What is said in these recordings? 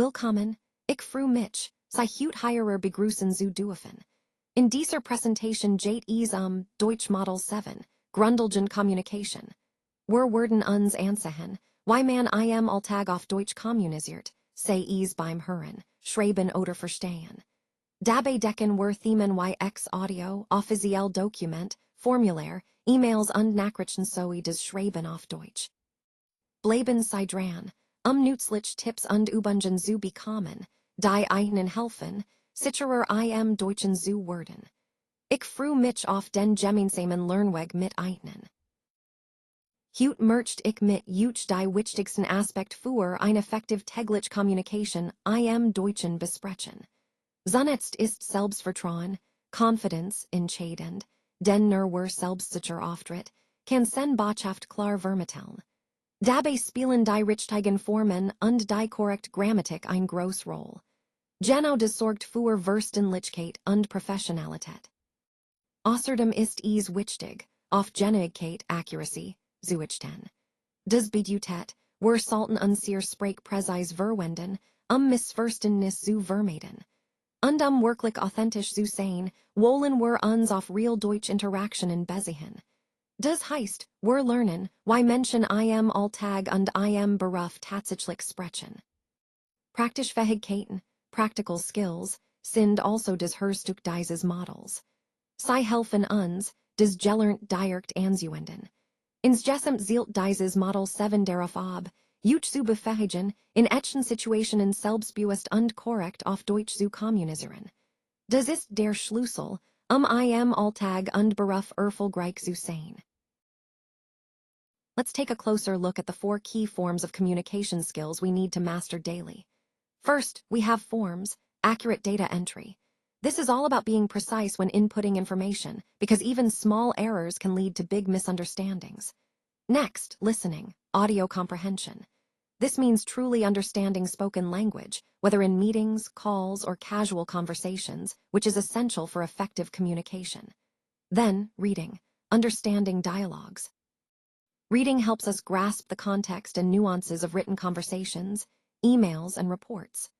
Willkommen, ich freue mich, sei hut hierer begrüßen zu dürfen. In dieser Präsentation geht es Deutsch Model 7, Grundlagen Kommunikation. Wir werden uns ansehen, wie man im Alltag auf Deutsch kommuniziert, sei es beim Hören, Schreiben oder Verstehen. Dabei decken wir Themen wie Audio, offiziell Dokument, Formular, E-Mails und Nachrichten sowie das Schreiben auf Deutsch. Bleiben Sie dran, nützliche Tipps und Übungen zu bekommen, die Ihnen helfen, sicherer im Deutschen zu werden. Ich freue mich auf den gemeinsamen Lernweg mit Ihnen. Heute möchte ich mit euch die wichtigsten Aspekte für eine effektive tägliche Kommunikation im Deutschen besprechen. Zunächst ist Selbstvertrauen, Confidence entscheidend, denn nur wer selbstsicher auftritt, kann seine Botschaft klar vermitteln. Dabei spielen die richtigen Formen und die korrekte Grammatik eine große Rolle. Genau das sorgt für Verständlichkeit und Professionalität. Außerdem ist es wichtig, auf Genauigkeit, Accuracy, zu achten. Das bedeutet, wir sollten unsere Sprachpräzise verwenden, Missverständnis zu vermeiden. Und wirklich authentisch zu sein, wollen wir uns auf real Deutsch Interaktionen beziehen. Das heißt, wir lernen, wie Menschen im Alltag und im Beruf tatsächlich sprechen. Praktische Fähigkeiten, Practical Skills, sind also das Herzstück dieses Models. Sie helfen uns, das Gelernt direkt anzuwenden. Insgesamt zielt dieses Model 7 darauf ab, euch zu befähigen, in echten Situationen selbstbewusst und korrekt auf Deutsch zu kommunizieren. Das ist der Schlüssel, im Alltag und Beruf erfolgreich zu sein. Let's take a closer look at the 4 key forms of communication skills we need to master daily. First, we have forms, accurate data entry. This is all about being precise when inputting information, because even small errors can lead to big misunderstandings. Next, listening, audio comprehension. This means truly understanding spoken language, whether in meetings, calls, or casual conversations, which is essential for effective communication. Then, reading, understanding dialogues. Reading helps us grasp the context and nuances of written conversations, emails, and reports.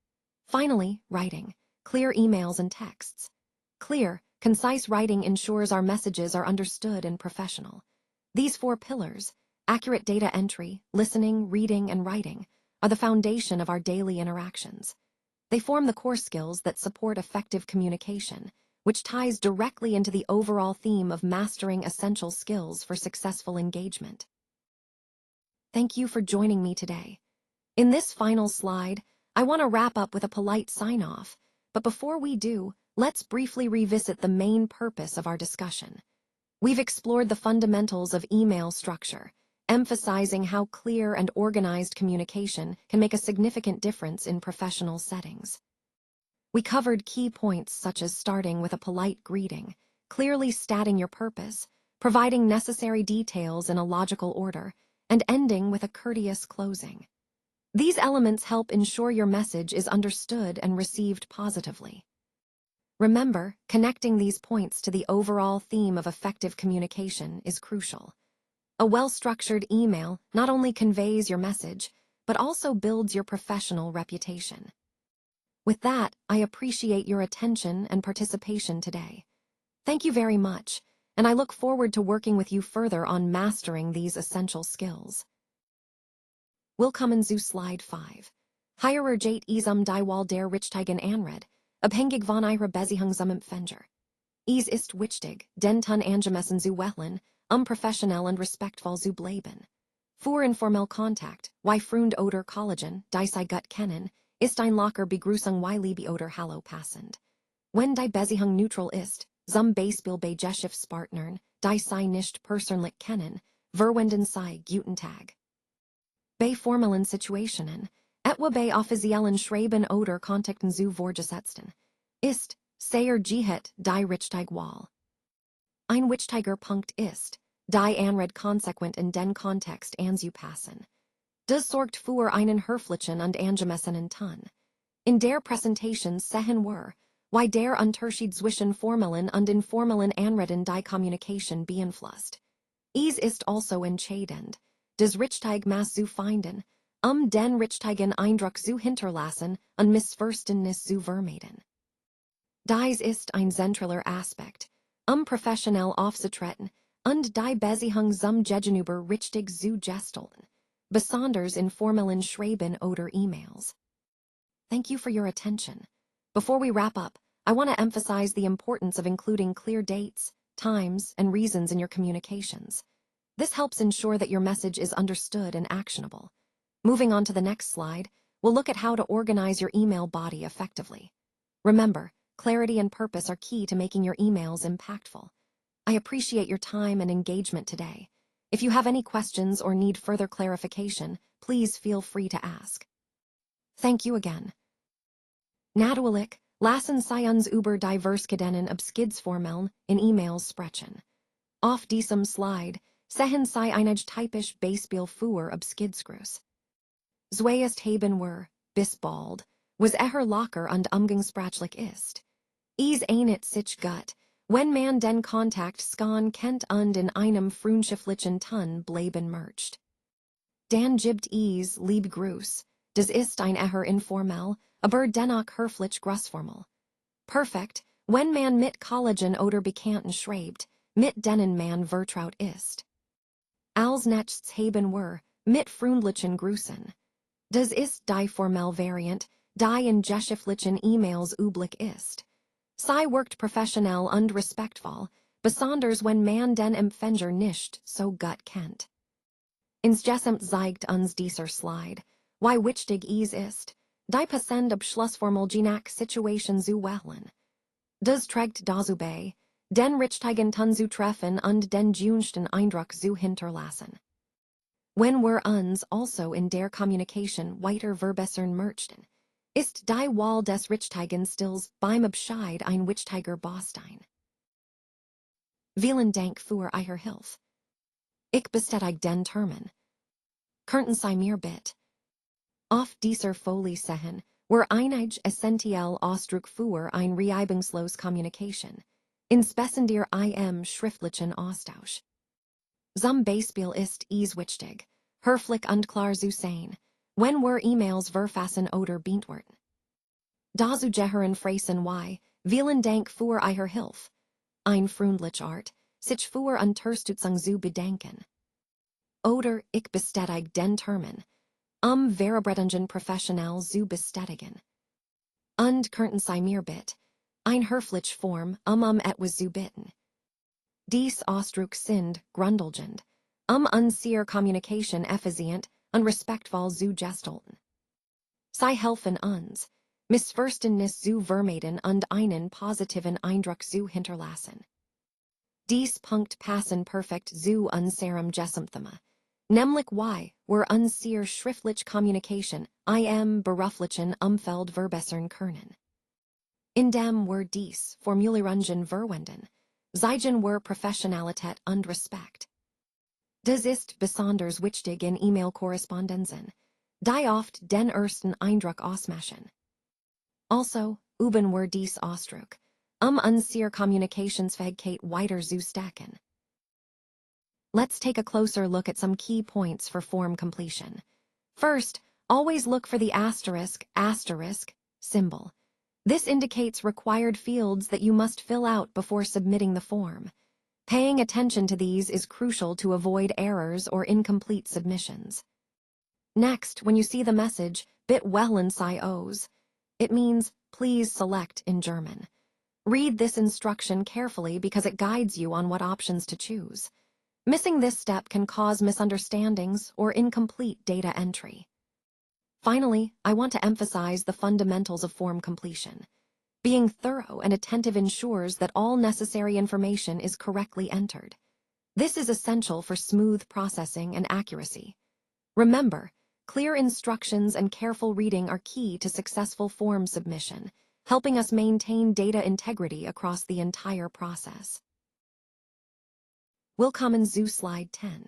Finally, writing, clear emails and texts. Clear, concise writing ensures our messages are understood and professional. These 4 pillars, accurate data entry, listening, reading, and writing, are the foundation of our daily interactions. They form the core skills that support effective communication, which ties directly into the overall theme of mastering essential skills for successful engagement. Thank you for joining me today. In this final slide, I want to wrap up with a polite sign-off, but before we do, let's briefly revisit the main purpose of our discussion. We've explored the fundamentals of email structure, emphasizing how clear and organized communication can make a significant difference in professional settings. We covered key points such as starting with a polite greeting, clearly stating your purpose, providing necessary details in a logical order, and ending with a courteous closing. These elements help ensure your message is understood and received positively. Remember, connecting these points to the overall theme of effective communication is crucial. A well-structured email not only conveys your message, but also builds your professional reputation. With that, I appreciate your attention and participation today. Thank you very much, and I look forward to working with you further on mastering these essential skills. Willkommen zu Slide 5. Hierer geht es die Wahl der richtigen Anrede, abhängig von ihrer Beziehung zum Empfänger. Es ist wichtig, den Ton angemessen zu wählen, professionell und respektvoll zu bleiben. Für informell Kontakt, wie Freund oder Kollegen, die sie gut kennen, ist ein locker Begrüßung wie Liebe oder Hallo passend. Wenn die Beziehung neutral ist, zum Beispiel bei Geschäftspartnern, die sie nicht persönlich kennen, verwenden sie Guten Tag. Bei formellen Situationen, etwa bei offiziellen Schreiben oder Kontakten zu Vorgesetzten, ist sehr gehet die richtige Wahl. Ein wichtiger Punkt ist, die Anrede konsequent in den Kontext anzupassen. Das sorgt für einen höflichen und angemessenen Ton. In der Präsentation sehen wir, wie der Unterschied zwischen formellen und informellen Anreden die Kommunikation beeinflusst. Es ist also entscheidend, das richtige Maß zu finden, Den Richtigen Eindruck zu hinterlassen und Missverständnis zu vermeiden. Dies ist ein zentraler Aspekt, professionell aufzutreten und die Beziehung zum Gegenüber richtig zu gestalten, besonders in formellen Schreiben oder E-Mails. Thank you for your attention. Before we wrap up, I want to emphasize the importance of including clear dates, times, and reasons in your communications. This helps ensure that your message is understood and actionable. Moving on to the next slide, we'll look at how to organize your email body effectively. Remember, clarity and purpose are key to making your emails impactful. I appreciate your time and engagement today. If you have any questions or need further clarification, please feel free to ask. Thank you again. Natuurlijk, lassen Sie uns über die Verschiedenen Abschiedsformeln in E-Mails sprechen. Auf diesem Slide sehen Sie einige typisch Beispiel für Abschiedsgruß. Zuerst haben wir, bis bald, was locker und umgangssprachlich ist. Es ähnelt sich gut, wenn man den Kontakt scan kennt und in einem freundschaftlichen Ton bleiben möchte. Dann gibt es liebe Gruß, das ist ein informell, aber dennoch höflich Grußformel. Perfekt, wenn man mit Kollegen oder Bekannten schreibt, mit denen man vertraut ist. Als nächstes haben wir, mit freundlichen Grüßen. Das ist die formelle Variant, die in geschäftlichen E-Mails üblich ist. Sie wirkt professionell und respektvoll, besonders wenn man den Empfänger nicht so gut kennt. Insgesamt zeigt uns dieser Slide, wie wichtig es ist, die passende Abschlussformel je nach Situation zu wählen. Das trägt dazu bei, den richtigen Ton zu treffen und den gewünschten Eindruck zu hinterlassen. Wenn wir uns also in der Kommunikation weiter verbessern möchten, ist die Wahl des richtigen Stils beim Abschied ein wichtiger Baustein. Vielen Dank für Ihre Hilfe. Ich bestätige den Termin. Könnten Sie mir bitte auf dieser Folie sehen, wir einige essentiell Ausdruck für ein reibungslos Kommunikation, insbesondere im schriftlichen Austausch. Zum Beispiel ist es wichtig, höflich und klar zu sein, wenn wir E-Mails verfassen oder beantworten. Dazu gehören Phrasen wie, vielen Dank für Ihre Hilfe, ein freundliche Art, sich für Unterstützung zu bedanken. Oder ich bestätige den Termin, Verabredungen professionell zu bestätigen. Und könnten Sie mir bitte ein höfliche Form, etwas zu bitten. Dies Ausdruck sind grundlegend, unsere Kommunikation effizient und respektvoll zu gestalten. Sie helfen uns, Missverständnis zu vermeiden und einen positiven Eindruck zu hinterlassen. Dies Punkt passen perfekt zu unserem Gesamtthema, nämlich wie wir unsere schriftliche Kommunikation im beruflichen Umfeld verbessern können. Indem wir dies Formulierungen verwenden, zeigen wir Professionalität und Respekt. Das ist besonders wichtig in E-Mail-Korrespondenzen, die oft den ersten Eindruck ausmachen. Also, üben wir dies Ausdruck, unsere Kommunikationsfähigkeit weiter zu stärken. Let's take a closer look at some key points for form completion. First, always look for the asterisk symbol. This indicates required fields that you must fill out before submitting the form. Paying attention to these is crucial to avoid errors or incomplete submissions. Next, when you see the message, bitte wählen Sie aus, it means please select in German. Read this instruction carefully because it guides you on what options to choose. Missing this step can cause misunderstandings or incomplete data entry. Finally, I want to emphasize the fundamentals of form completion. Being thorough and attentive ensures that all necessary information is correctly entered. This is essential for smooth processing and accuracy. Remember, clear instructions and careful reading are key to successful form submission, helping us maintain data integrity across the entire process. Willkommen zu Slide 10.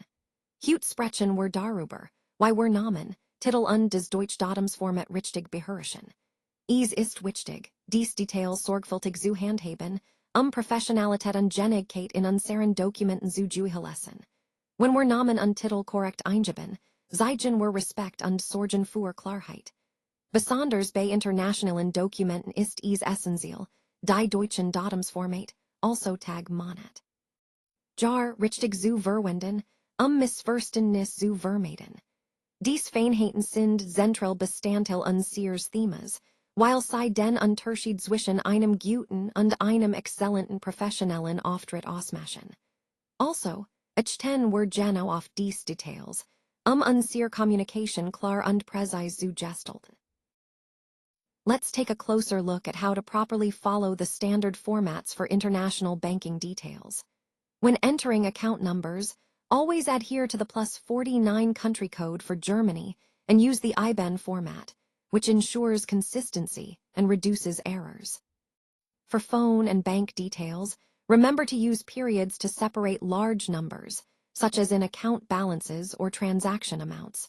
Heute sprechen wir darüber, wie wir Namen, Titel und das Deutschdatumsformat richtig beherrschen. Es ist wichtig, dies Details sorgfältig zu handhaben, Professionalität und Genauigkeit in unseren Dokumenten zu gewährleisten. Wenn wir Namen und Titel korrekt eingeben, Zeigen were Respekt und Sorgen für Klarheit. Besonders bei internationalen Dokumenten ist es essentiell, die deutschen Datumsformat, also Tag Monat. Jar richtig zu verwenden, Missverständnis zu vermeiden. Dies Feinheiten sind zentral Bestandteil unseres Themas, weil sie den Unterschied zwischen einem guten und einem exzellenten professionellen Auftritt ausmachen. Also, achten wir genau auf dies Details, unsere Communication klar und präzise zu gestalten. Let's take a closer look at how to properly follow the standard formats for international banking details. When entering account numbers, always adhere to the +49 country code for Germany and use the IBAN format, which ensures consistency and reduces errors. For phone and bank details, remember to use periods to separate large numbers, such as in account balances or transaction amounts.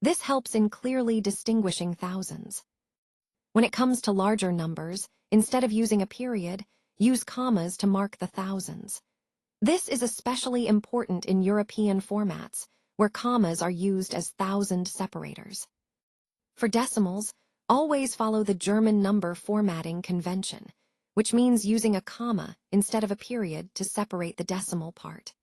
This helps in clearly distinguishing thousands. When it comes to larger numbers, instead of using a period, use commas to mark the thousands. This is especially important in European formats, where commas are used as thousand separators. For decimals, always follow the German number formatting convention, which means using a comma instead of a period to separate the decimal part.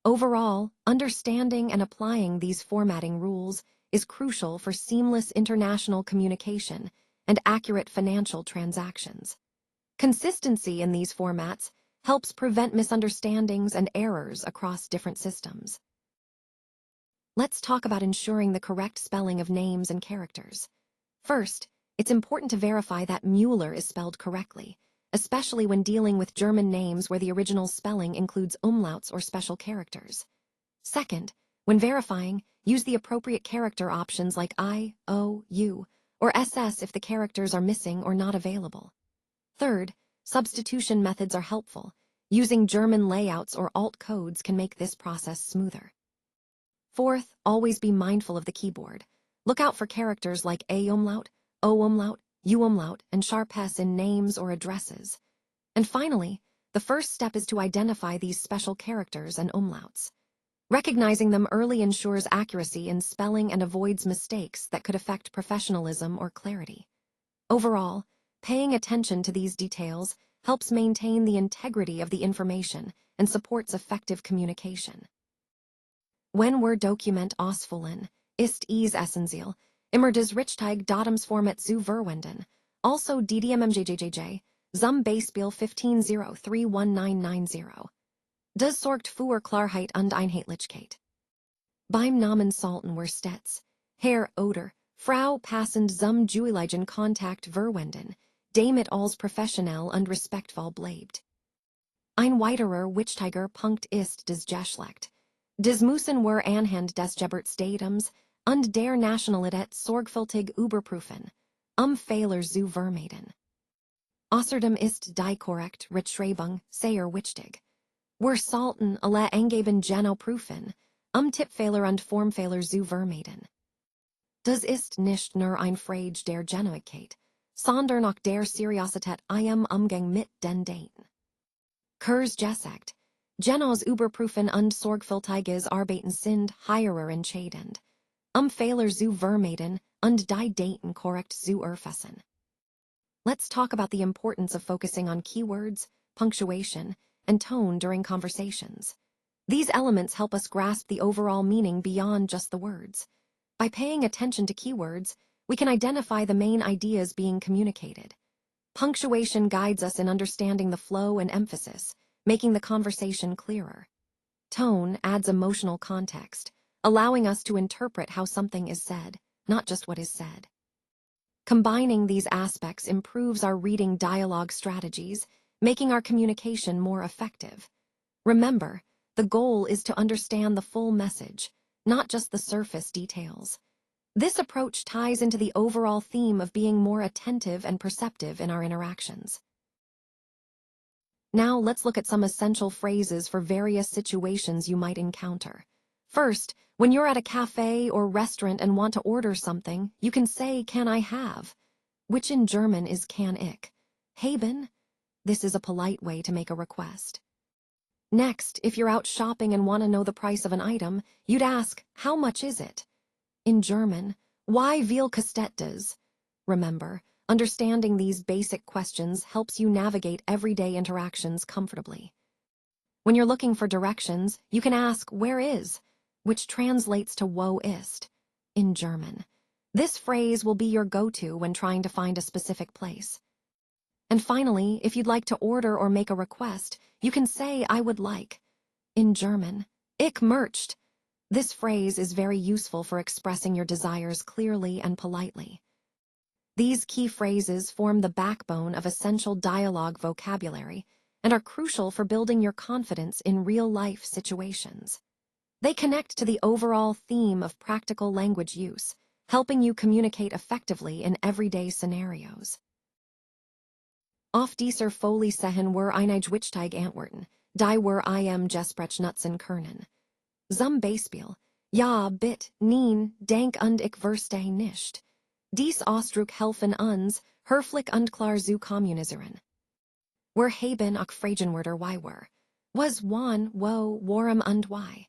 Overall, understanding and applying these formatting rules is crucial for seamless international communication and accurate financial transactions. Consistency in these formats helps prevent misunderstandings and errors across different systems. Let's talk about ensuring the correct spelling of names and characters. First, it's important to verify that Müller is spelled correctly, especially when dealing with German names where the original spelling includes umlauts or special characters. Second, when verifying, use the appropriate character options like I, O, U, or SS if the characters are missing or not available. Third, substitution methods are helpful. Using German layouts or alt codes can make this process smoother. Fourth, always be mindful of the keyboard. Look out for characters like A umlaut, O umlaut, U umlaut, and sharp S in names or addresses. And finally, the first step is to identify these special characters and umlauts. Recognizing them early ensures accuracy in spelling and avoids mistakes that could affect professionalism or clarity. Overall, paying attention to these details helps maintain the integrity of the information and supports effective communication. Wenn wir Dokument ausfüllen, ist es essentiell, immer das richtige Datumsformat zu verwenden, also DDMMJJJ, zum Beispiel 15031990. Das sorgt für Klarheit und Einheitlichkeit. Beim Namen sollten wir stets Herr oder Frau passend zum Juiligen Kontakt verwenden, damit als professionell und respektvoll bleibt. Ein weiterer wichtiger Punkt ist das Geschlecht. Das müssen wir anhand des Geburtsdatums und der Nationalität sorgfältig überprüfen, Fehler zu vermeiden. Außerdem ist die korrekte Rechtschreibung sehr wichtig. Wir sollten alle Angaben genau prüfen, Tippfehler und Formfehler zu vermeiden. Das ist nicht nur ein Frage der Genauigkeit, sondern auch der Seriosität im Umgang mit den Daten. Kurz gesagt, Genaus Überprüfen und sorgfältiges Arbeiten sind hierer entscheidend, Fehler zu vermeiden und die Daten korrekt zu erfassen. Let's talk about the importance of focusing on keywords, punctuation, and tone during conversations. These elements help us grasp the overall meaning beyond just the words. By paying attention to keywords, we can identify the main ideas being communicated. Punctuation guides us in understanding the flow and emphasis, making the conversation clearer. Tone adds emotional context, allowing us to interpret how something is said, not just what is said. Combining these aspects improves our reading dialogue strategies, making our communication more effective. Remember, the goal is to understand the full message, not just the surface details. This approach ties into the overall theme of being more attentive and perceptive in our interactions. Now let's look at some essential phrases for various situations you might encounter. First, when you're at a cafe or restaurant and want to order something, you can say, "Can I have?" which in German is "Kann ich?" Haben? This is a polite way to make a request. Next, if you're out shopping and want to know the price of an item, you'd ask, "How much is it?" In German, why viel kostet das? Remember, understanding these basic questions helps you navigate everyday interactions comfortably. When you're looking for directions, you can ask, where is? Which translates to wo ist in German. This phrase will be your go-to when trying to find a specific place. And finally, if you'd like to order or make a request, you can say, I would like. In German, ich möchte. This phrase is very useful for expressing your desires clearly and politely. These key phrases form the backbone of essential dialogue vocabulary and are crucial for building your confidence in real-life situations. They connect to the overall theme of practical language use, helping you communicate effectively in everyday scenarios. Auf dieser Folie sehen wir einige wichtige Antworten, die wir im Gespräch nutzen können. Zum Beispiel, ja, bitte, nein, denk und ich verstehe nicht. Dies Ausdruck helfen uns, höflich und klar zu kommunizieren. Wir haben auch Fragenwörter wie were. Was, wann, wo, warum und why.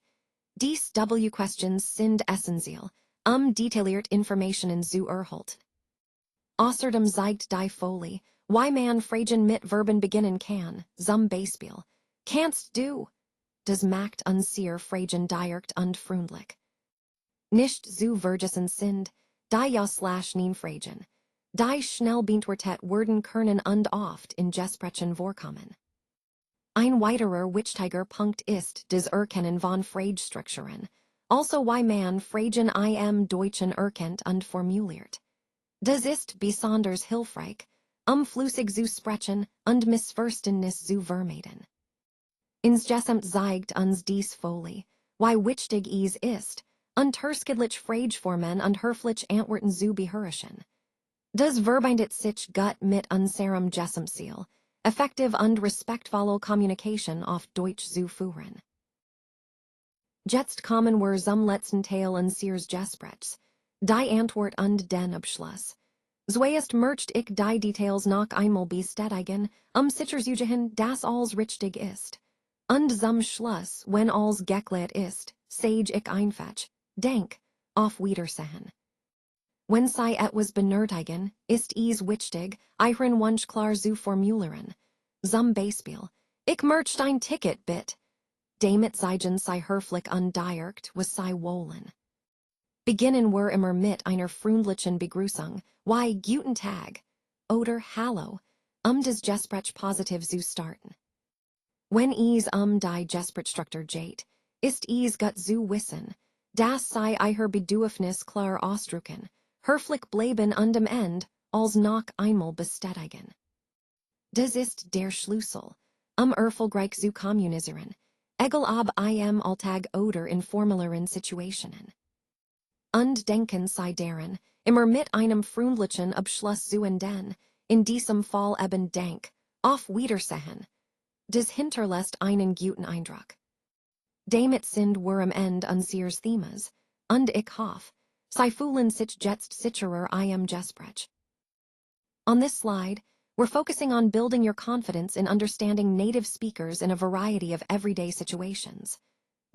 Dies W-Questions sind essentiell, detailliert Informationen zu erhalten. Außerdem zeigt die Folie, why man Fragen mit Verben beginnen kann, zum Beispiel. Kannst du? Das macht uns sehr Fragen direkt und freundlich. Nicht zu vergessen sind, die ja/nien Fragen, die schnell beantwortet werden können und oft in Gesprächen vorkommen. Ein weiterer wichtiger Punkt ist das Erkennen von Fragestrukturen, also why man Fragen im Deutschen erkennt und formuliert. Das ist besonders hilfreich, flüssig zu sprechen und Missverständnis zu vermeiden. Insgesamt zeigt uns dies Folie, why wichtig es ist, unterschiedliche Frageformen und höfliche Antworten zu beherrschen. Das verbindet sich gut mit unserem Gesamtziel, effektiv und respektvolle Kommunikation auf Deutsch zu führen. Jetzt kommen wir zum letzten Teil unseres Gesprächs, die Antwort und den Abschluss. Zuerst möchte ich die Details noch einmal bestätigen, sicherzugehen, dass alles richtig ist. Und zum Schluss, wenn alles geklärt ist, sage ich einfach, denk, auf Wiedersehen. Wenn Sie etwas benötigen, ist es wichtig, Ihren Wunsch klar zu formulieren. Zum Beispiel, ich möchte ein Ticket bitte. Damit zeigen Sie höflich und direkt, was Sie wollen. Beginnen wir immer mit einer freundlichen Begrüßung, wie Guten Tag oder Hallo, das Gespräch positiv zu starten. Wenn es die Gesprächsstruktur geht, ist es gut zu wissen, dass Sie Ihr Bedürfnis klar ausdrücken, höflich bleiben und am Ende als noch einmal bestätigen. Das ist der Schlüssel, erfolgreich zu kommunizieren, egal ob im Alltag oder in formelleren Situationen. Und denken Sie daran, immer mit einem freundlichen Abschluss zu enden, in diesem Fall eben denk, auf Wiedersehen. Das hinterlässt einen guten Eindruck. Damit sind wir am Ende unseres Themas, und ich hoffe, Sie fühlen sich jetzt sicherer im Gespräch. On this slide, we're focusing on building your confidence in understanding native speakers in a variety of everyday situations.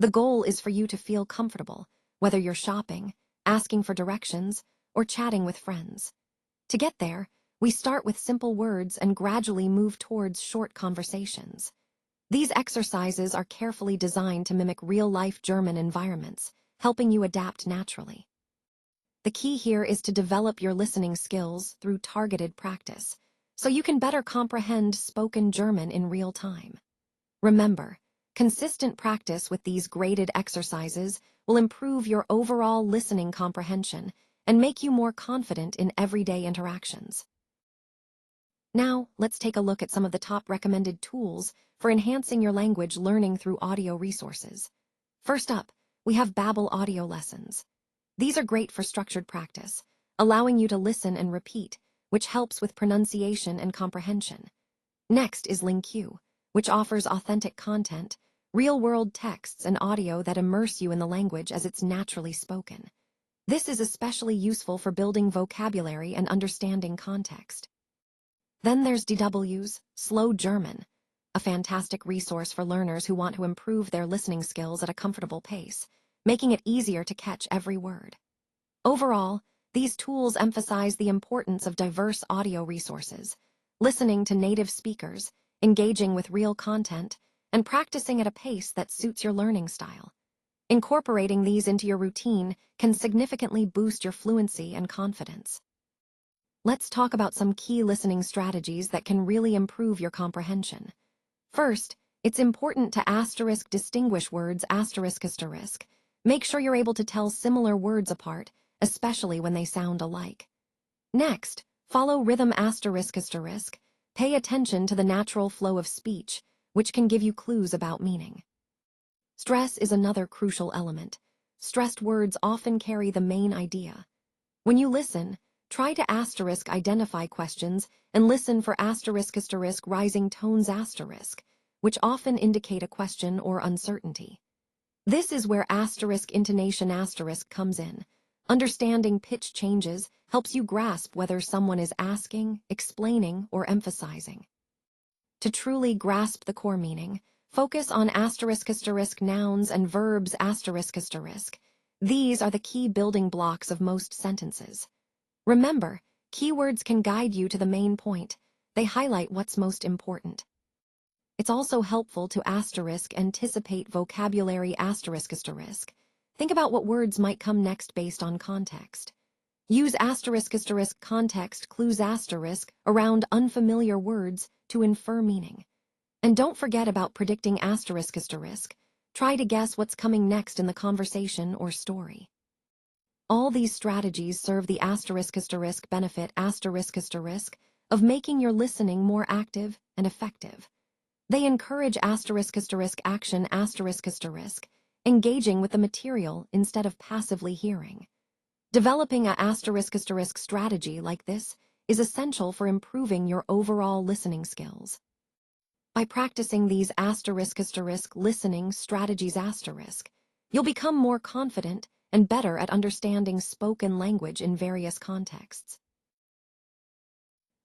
The goal is for you to feel comfortable, whether you're shopping, asking for directions, or chatting with friends. To get there, we start with simple words and gradually move towards short conversations. These exercises are carefully designed to mimic real-life German environments, helping you adapt naturally. The key here is to develop your listening skills through targeted practice, so you can better comprehend spoken German in real time. Remember, consistent practice with these graded exercises will improve your overall listening comprehension and make you more confident in everyday interactions. Now, let's take a look at some of the top recommended tools for enhancing your language learning through audio resources. First up, we have Babbel audio lessons. These are great for structured practice, allowing you to listen and repeat, which helps with pronunciation and comprehension. Next is LingQ, which offers authentic content, real-world texts and audio that immerse you in the language as it's naturally spoken. This is especially useful for building vocabulary and understanding context. Then there's DW's Slow German, a fantastic resource for learners who want to improve their listening skills at a comfortable pace, making it easier to catch every word. Overall, these tools emphasize the importance of diverse audio resources, listening to native speakers, engaging with real content, and practicing at a pace that suits your learning style. Incorporating these into your routine can significantly boost your fluency and confidence. Let's talk about some key listening strategies that can really improve your comprehension. First, it's important to distinguish words ***. Make sure you're able to tell similar words apart, especially when they sound alike. Next, follow rhythm ***. Pay attention to the natural flow of speech, which can give you clues about meaning. Stress is another crucial element. Stressed words often carry the main idea. When you listen, try to identify questions and listen for rising tones which often indicate a question or uncertainty. This is where intonation comes in. Understanding pitch changes helps you grasp whether someone is asking, explaining, or emphasizing. To truly grasp the core meaning, focus on nouns and verbs ***. These are the key building blocks of most sentences. Remember, keywords can guide you to the main point. They highlight what's most important. It's also helpful to anticipate vocabulary ***. Think about what words might come next based on context. Use context clues around unfamiliar words to infer meaning. And don't forget about predicting Try to guess what's coming next in the conversation or story. All these strategies serve the benefit of making your listening more active and effective. They encourage action engaging with the material instead of passively hearing. Developing a strategy like this is essential for improving your overall listening skills. By practicing these listening strategies you'll become more confident and better at understanding spoken language in various contexts.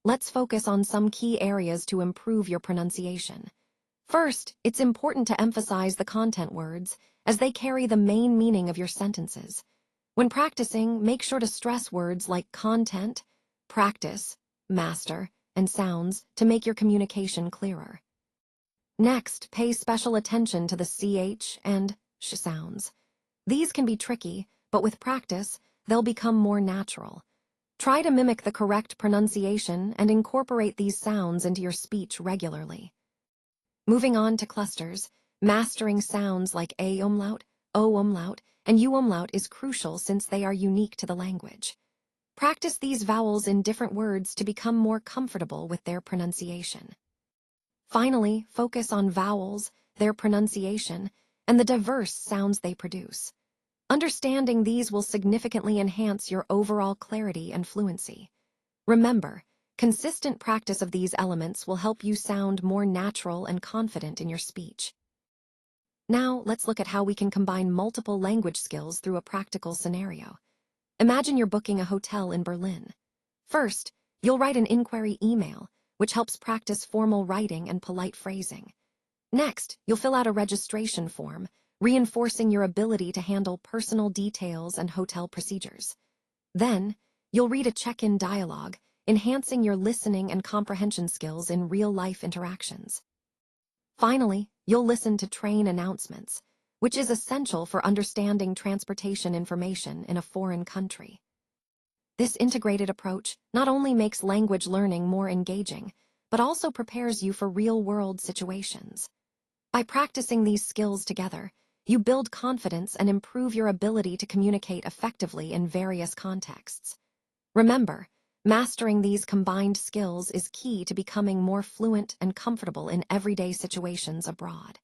Let's focus on some key areas to improve your pronunciation. First, it's important to emphasize the content words, as they carry the main meaning of your sentences. When practicing, make sure to stress words like content, practice, master, and sounds to make your communication clearer. Next, pay special attention to the ch and sh sounds. These can be tricky, but with practice, they'll become more natural. Try to mimic the correct pronunciation and incorporate these sounds into your speech regularly. Moving on to clusters, mastering sounds like a umlaut, o umlaut, and u umlaut is crucial since they are unique to the language. Practice these vowels in different words to become more comfortable with their pronunciation. Finally, focus on vowels, their pronunciation, and the diverse sounds they produce. Understanding these will significantly enhance your overall clarity and fluency. Remember, consistent practice of these elements will help you sound more natural and confident in your speech. Now, let's look at how we can combine multiple language skills through a practical scenario. Imagine you're booking a hotel in Berlin. First, you'll write an inquiry email, which helps practice formal writing and polite phrasing. Next, you'll fill out a registration form, reinforcing your ability to handle personal details and hotel procedures. Then, you'll read a check-in dialogue, enhancing your listening and comprehension skills in real-life interactions. Finally, you'll listen to train announcements, which is essential for understanding transportation information in a foreign country. This integrated approach not only makes language learning more engaging, but also prepares you for real-world situations. By practicing these skills together, you build confidence and improve your ability to communicate effectively in various contexts. Remember, mastering these combined skills is key to becoming more fluent and comfortable in everyday situations abroad.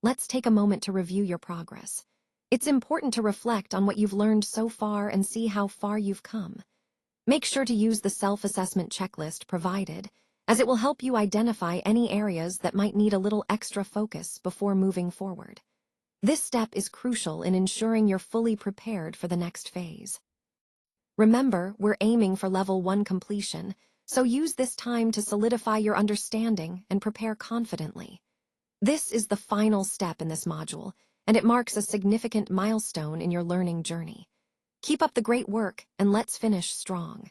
Let's take a moment to review your progress. It's important to reflect on what you've learned so far and see how far you've come. Make sure to use the self-assessment checklist provided, as it will help you identify any areas that might need a little extra focus before moving forward. This step is crucial in ensuring you're fully prepared for the next phase. Remember, we're aiming for Level 1 completion, so use this time to solidify your understanding and prepare confidently. This is the final step in this module, and it marks a significant milestone in your learning journey. Keep up the great work, and let's finish strong.